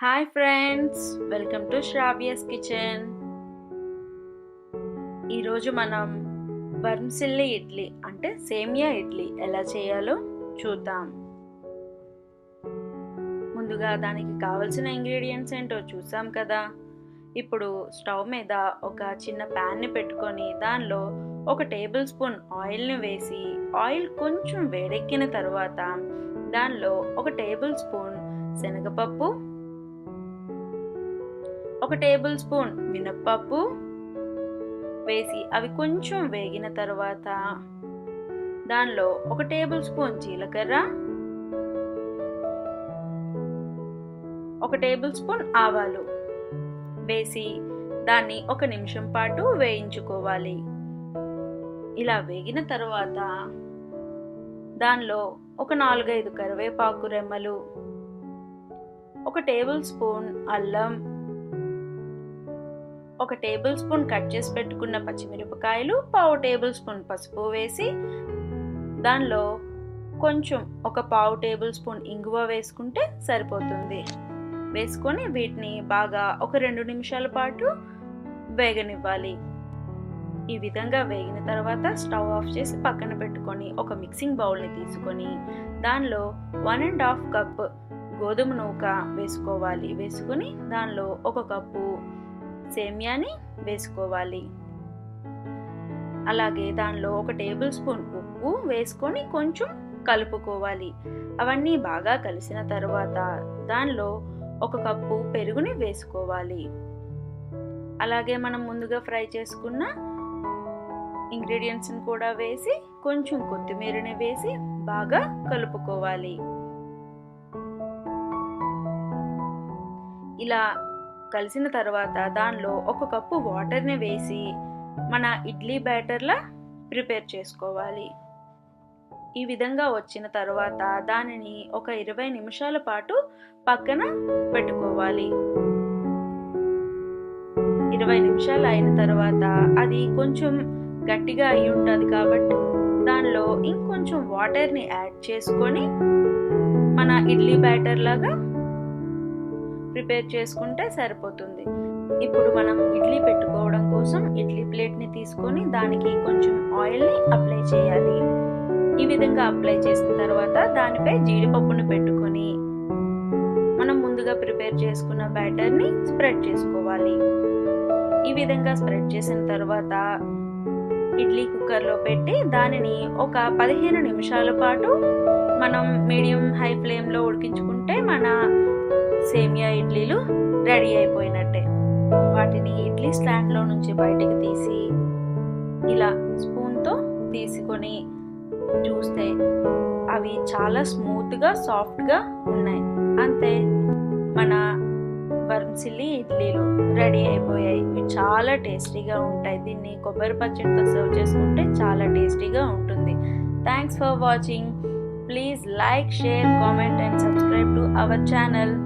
Hi friends, welcome to Sravya's kitchen. ఈరోజు మనం vermicelli idli అంటే సేమియా ఇడ్లీ ఎలా చేయాలో చూద్దాం. ముందుగా దానికి కావలసిన ఇంగ్రీడియంట్స్ ఏంటో చూసాం కదా. ఇప్పుడు స్టవ్ మీద ఒక చిన్న ప్యాన్ని పెట్టుకొని దానిలో 1 టేబుల్ స్పూన్ ఆయిల్ని వేసి ఆయిల్ కొంచెం వేడెక్కిన తర్వాత దానిలో 1 టేబుల్ స్పూన్ శనగపప్పు, 1 టేబుల్ స్పూన్ మినప్పప్పు వేసి అవి కొంచెం వేగిన తర్వాత దానిలో 1 టేబుల్ స్పూన్ జీలకర్ర, 1 టేబుల్ స్పూన్ ఆవాలు వేసి దాన్ని 1 నిమిషం పాటు వేయించుకోవాలి. ఇలా వేగిన తర్వాత దానిలో ఒక 4-5 కరివేపాకు రెమ్మలు, 1 టేబుల్ స్పూన్ అల్లం, 1 టేబుల్ స్పూన్ కట్ చేసి పెట్టుకున్న పచ్చిమిరపకాయలు, 1/2 టేబుల్ స్పూన్ పసుపు వేసి దానిలో కొంచెం 1/2 టేబుల్ స్పూన్ ఇంగువ వేసుకుంటే సరిపోతుంది. వేసుకొని వీటిని బాగా ఒక 2 నిమిషాల పాటు వేగనివ్వాలి. ఈ విధంగా వేగిన తర్వాత స్టవ్ ఆఫ్ చేసి పక్కన పెట్టుకొని ఒక మిక్సింగ్ బౌల్ని తీసుకొని దానిలో 1.5 కప్ గోధుమ నూక వేసుకోవాలి. వేసుకొని దానిలో 1 కప్పు సేమియాని వేసుకోవాలి. అలాగే దానిలో 1 టేబుల్ స్పూన్ ఉప్పు వేసుకొని కొంచెం కలుపుకోవాలి. అవన్నీ బాగా కలిసిన తర్వాత దానిలో 1 కప్పు పెరుగుని వేసుకోవాలి. అలాగే మనం ముందుగా ఫ్రై చేసుకున్న ఇంగ్రీడియంట్స్ని కూడా వేసి కొంచెం కొత్తిమీరని వేసి బాగా కలుపుకోవాలి. ఇలా కలిసిన తర్వాత దానిలో 1 కప్పు వాటర్ని వేసి మన ఇడ్లీ బ్యాటర్లా ప్రిపేర్ చేసుకోవాలి. ఈ విధంగా వచ్చిన తర్వాత దానిని ఒక 20 నిమిషాల పాటు పక్కన పెట్టుకోవాలి. 20 నిమిషాలు అయిన తర్వాత అది కొంచెం గట్టిగా అయి ఉంటుంది కాబట్టి దానిలో ఇంకొంచెం వాటర్ని యాడ్ చేసుకొని మన ఇడ్లీ బ్యాటర్ లాగా ప్రిపేర్ చేసుకుంటే సరిపోతుంది. ఇప్పుడు మనం ఇడ్లీ పెట్టుకోవడం కోసం ఇడ్లీ ప్లేట్ని తీసుకొని దానికి కొంచెం ఆయిల్ని అప్లై చేయాలి. ఈ విధంగా అప్లై చేసిన తర్వాత దానిపై జీడిపప్పును పెట్టుకొని మనం ముందుగా ప్రిపేర్ చేసుకున్న బ్యాటర్ని స్ప్రెడ్ చేసుకోవాలి. ఈ విధంగా స్ప్రెడ్ చేసిన తర్వాత ఇడ్లీ కుక్కర్లో పెట్టి దానిని ఒక 15 నిమిషాల పాటు మనం మీడియం హై ఫ్లేమ్లో ఉడికించుకుంటే మన సేమియా ఇడ్లీలు రెడీ అయిపోయినట్టే. వాటిని ఇడ్లీ స్టాండ్లో నుంచి బయటికి తీసి ఇలా స్పూన్తో తీసుకొని చూస్తే అవి చాలా స్మూత్గా సాఫ్ట్గా ఉన్నాయి. అంతే, మన వర్మిసెల్లి ఇడ్లీలు రెడీ అయిపోయాయి. ఇవి చాలా టేస్టీగా ఉంటాయి. దీన్ని కొబ్బరి పచ్చడితో సర్వ్ చేసుకుంటే చాలా టేస్టీగా ఉంటుంది. Thanks for watching. Please like, share, comment and subscribe to our channel.